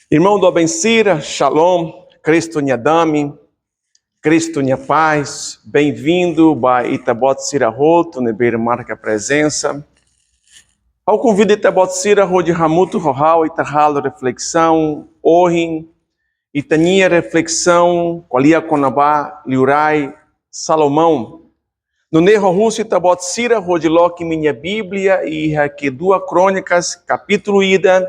Irmão do Abencira, Shalom, Cristo Nhadami, Cristo Nha Paz, bem-vindo a Itabot Sira Roto, Nebeira Marca Presença. Ao convite de Itabot Sira, Rodi Hamuto Rohau, Itahalo Reflexão, Ohin, Itania Reflexão, Qualia Conabá, Liurai, Salomão. No Nerro Russo, Itabot Sira, Rodi Loki, minha Bíblia, e aqui 2 Crônicas, capítulo Ida,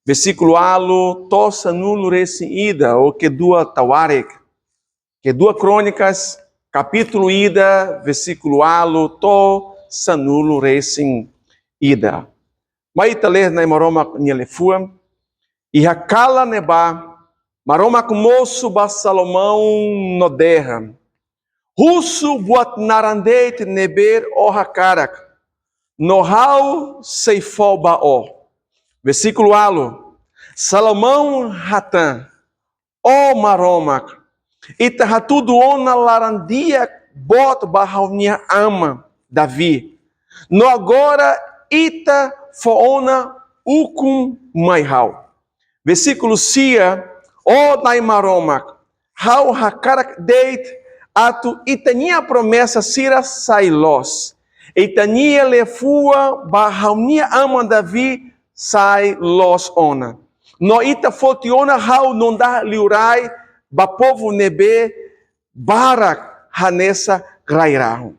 versículo alo, tossa nulo resi ida, ou que 2 Tawarek, que 2 Crônicas, capítulo ida, versículo alo, tossa nulo resi ida. Maita ler na maroma nhelefua, e hakala neba, maroma kumosu ba Salomão noderra, russo buat narandeit neber o hakarak, nohau seifo bao. Versículo alo, Salomão Hatan, o maromak, ita hatudo ona larandia bot barraunia ama, Davi. No agora ita foona ukum maihau. Versículo sia, o naimaromak, hau hakarak deit atu itania promessa sira sailos. Itania lefua barraunia ama Davi, sai los ona. No ita fotiona hau non da liurai ba povo nebe barak hanessa grairahu.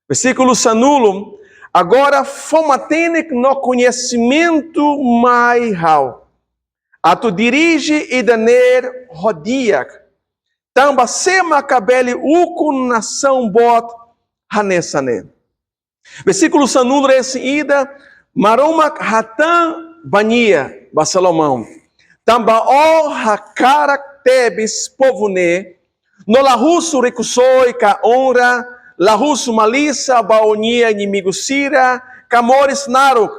Versículo sanulum, agora fomatenek no conhecimento mai hau. Atu dirige e daner rodiak. Tamba sema cabeli uku nação bot hanessane. Versículo sanul resi ida, maromak hatan bania ba Salomão. Tamba o hakarak tebis povune, no la russo recusoi ka honra, la russo malissa baonia inimigo sira, camores naruk,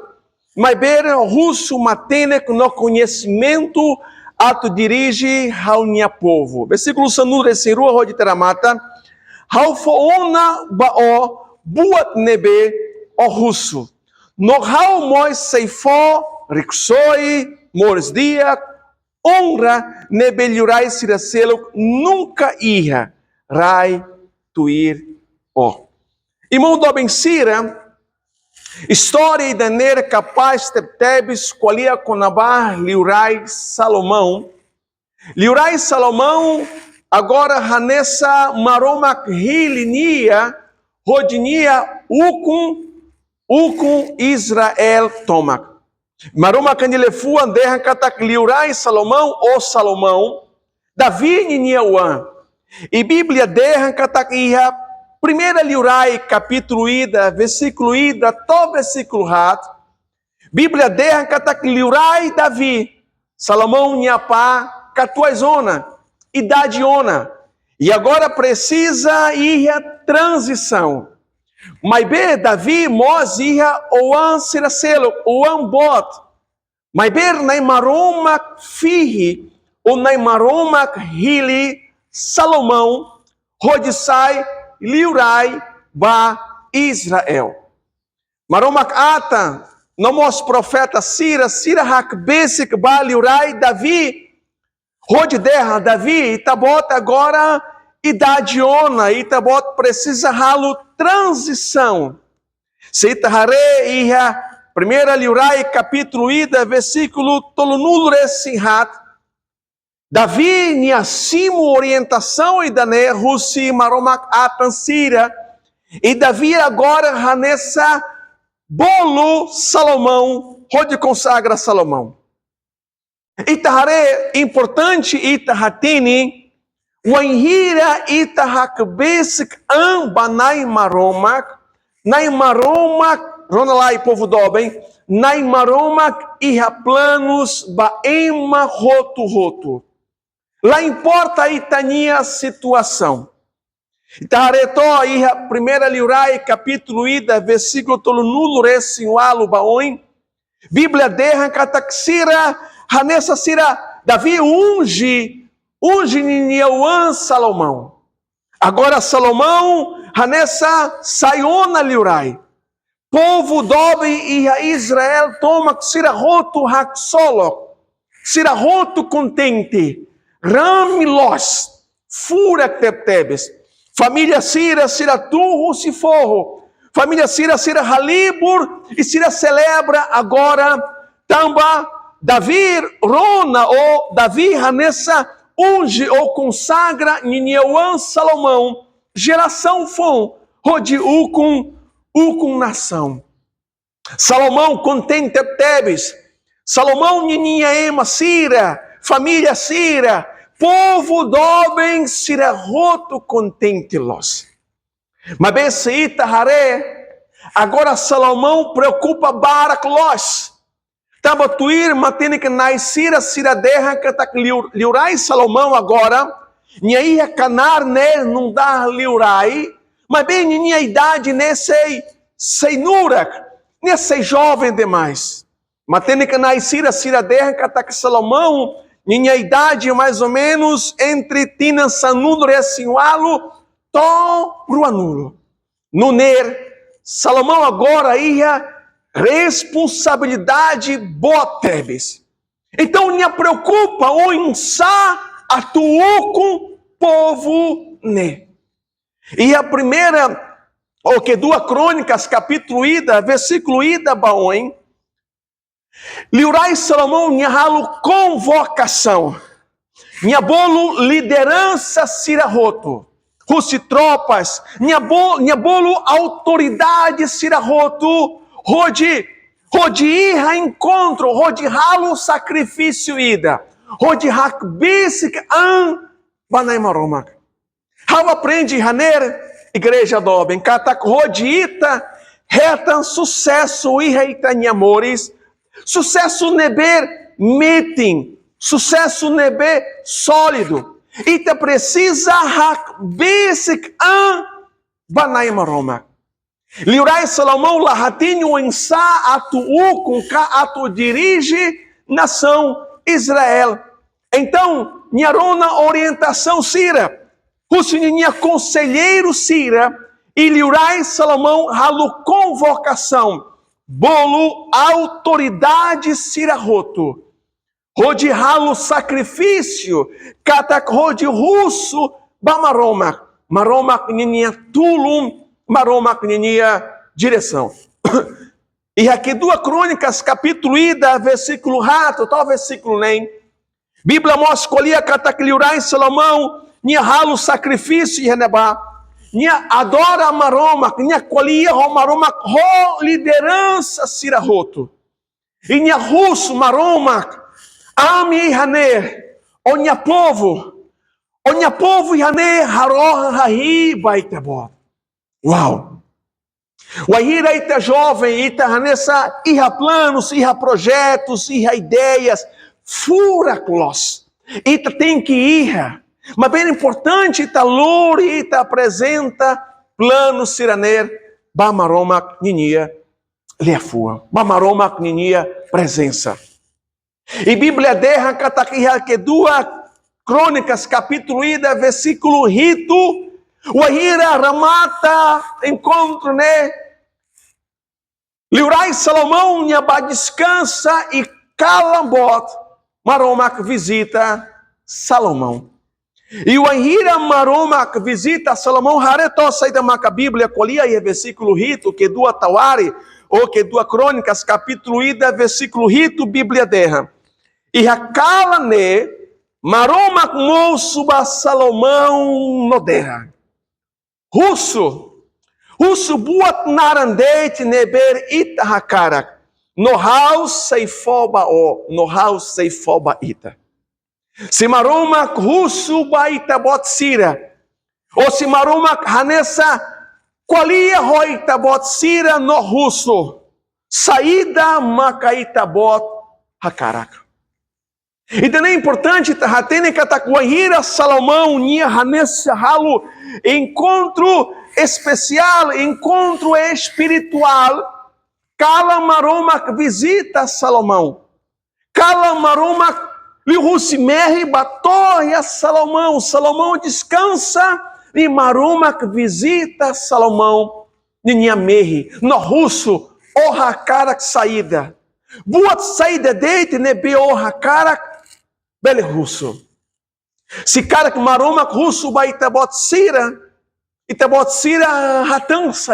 mas bera russo matenek no conhecimento atu dirige haunia povo. Versículo sanul resi rua rodi teramata, hau foona bao buat nebe o russo. No hau mois seifo, ricsoi, mores dia, honra nebeliurai siracelo, nunca irra, rai tuir o. Irmão do Abencira, história e daneira capaz de tebes, qualia conabar, liurai Salomão. Liurai Salomão, agora hanessa maromak hilinia, rodinia ukun Israel tomak. Maroma candilefu anderra katak liurai Salomão o Salomão, Davi niniauan. E Bíblia derra katak iha, primeira liurai capítulo ida, versículo ida, to versículo hat. Bíblia derra katak liurai Davi, Salomão niapá, catuazona, idade ona. E agora precisa ir transição. Mas be Davi mos ia oan siracelo, oan bot. Mas be naimaromak fihi, o naimaromak hili Salomão, rodisai liurai ba Israel. Maromak ata, nomos profeta Sira hakbesik ba liurai Davi, rodiderra Davi, itabota agora idade ona, itabot precisa halo transição. Se itahare iha, primeira liurai, capítulo ida, versículo tolunul resinhat. Davi niacimo orientação e dane russi maromak atansira. E Davi agora hanessa bolo Salomão, rode consagra Salomão. Itahare importante itahatini, Wanhira itahakbesik amba naimaromak, ronalai povo dobem, naimaromak iha planos baema roto. Lá importa itania situação. Itaharetó iha primeira liurai capítulo ida, versículo tolunulo resinwalo baoin, Bíblia derra kataksira, hanessa sira, Davi unge niniauan Salomão. Agora Salomão, hanessa saiona liurai. Povo dobe e Israel toma sira roto haksolok. sirahoto contente, ramilos, fura tebtebes. Família Sira, Sira turro, se forro. Família Sira, Sira halibur, e Sira celebra agora tamba Davi rona, ou Davi hanessa unge ou consagra Nineuan Salomão, geração fom, rode ukun nação. Salomão contente tebes, Salomão nininha ema Sira, família Sira, povo doben Sira roto contente-los. Mas bem se agora Salomão preocupa Barak-los. Tabatuir matene que naisira Sira derra que tá liurai Salomão agora, niaia canar ne não dá liurai, mas bem minha idade nesse seinura, nesse jovem demais. Matene que naisira Sira derra que tá que Salomão, minha idade mais ou menos entre tina sanudo resinhualo, to ruanulo. Nuner Salomão agora ia responsabilidade botebes. Então, me preocupa o insá atuou com povo né. E a primeira, ou que 2 Crônicas, capítulo ida, versículo ida, baoim, liurai Salomão, nhalo convocação, nhabolo liderança sirahoto, rusi tropas, nhabolo autoridade sirahoto, Rode irra encontro, rode ralo sacrifício ida, rode hakbisik an banaimaromak. How aprende haner igreja doben, katak rode ita retan sucesso irra itaniamores, sucesso neber meeting, sucesso neber sólido. Ita precisa hakbisik an banaimaromak. Liurai Salomão lahatinho insá atuou com cá atu dirige nação Israel. Então, nharona orientação Sira, Husininha conselheiro Sira, e Liurai Salomão ralo convocação, bolo autoridade Sirahoto, rode ralo sacrifício, katak rode russo, bamaromak, maromak ninha tulum, maromak ninha direção. E aqui 2 Crônicas, capítulo ida, versículo rato, tal versículo nem. Bíblia mostra escolhia catacliurai Salomão, nia ralo sacrifício e renebá, nia adora maromak, nia colhia maromak, liderança sirahoto. E nia russo maromak, ami haner, o nia povo e haner haroha rahi baitabot. Uau! O Ahira ita jovem, ita nessa irra planos, irra projetos, irra ideias, fura-clos. Ita tem que ir. Mas bem importante, ita lore, ita apresenta planos siraner, bamaromak ninia lefua. Bamaromak ninia presença. E Bíblia derra katakiha que 2 Crônicas, capítulo ida, versículo rito, o Ahira ramata encontro, né? Liurai Salomão, Nhaba descansa e Calambot, Maromak visita Salomão. E o Ahira Maromak visita Salomão, Haretó sai da maca Bíblia, colia e versículo rito, que 2 Tawari, ou que 2 Crônicas, capítulo ida, versículo rito, Bíblia derra. E a Calane, Maromak moçuba Salomão no derra. Russo buat narandete neber itahakarak. No house seifoba ita. Se maromak russo baita botsira. Ou se maromak hanessa qualia hoita botsira no russo. Saída makaita bot hakarak. E também é importante, Tahatene Katakuahira Salomão, Nia Hanessa Halo, encontro especial, encontro espiritual. Kala Maromak visita Salomão. Kala Maromak lihusimerri batorre Salomão. Salomão descansa e Maromak visita Salomão. Ninha merri, no russo, Ohakarak saída. Buat saída deite nebe Ohakarak. Bele russo. Se cara que maroma russo vai te bot sira, e te bot sira hatansa.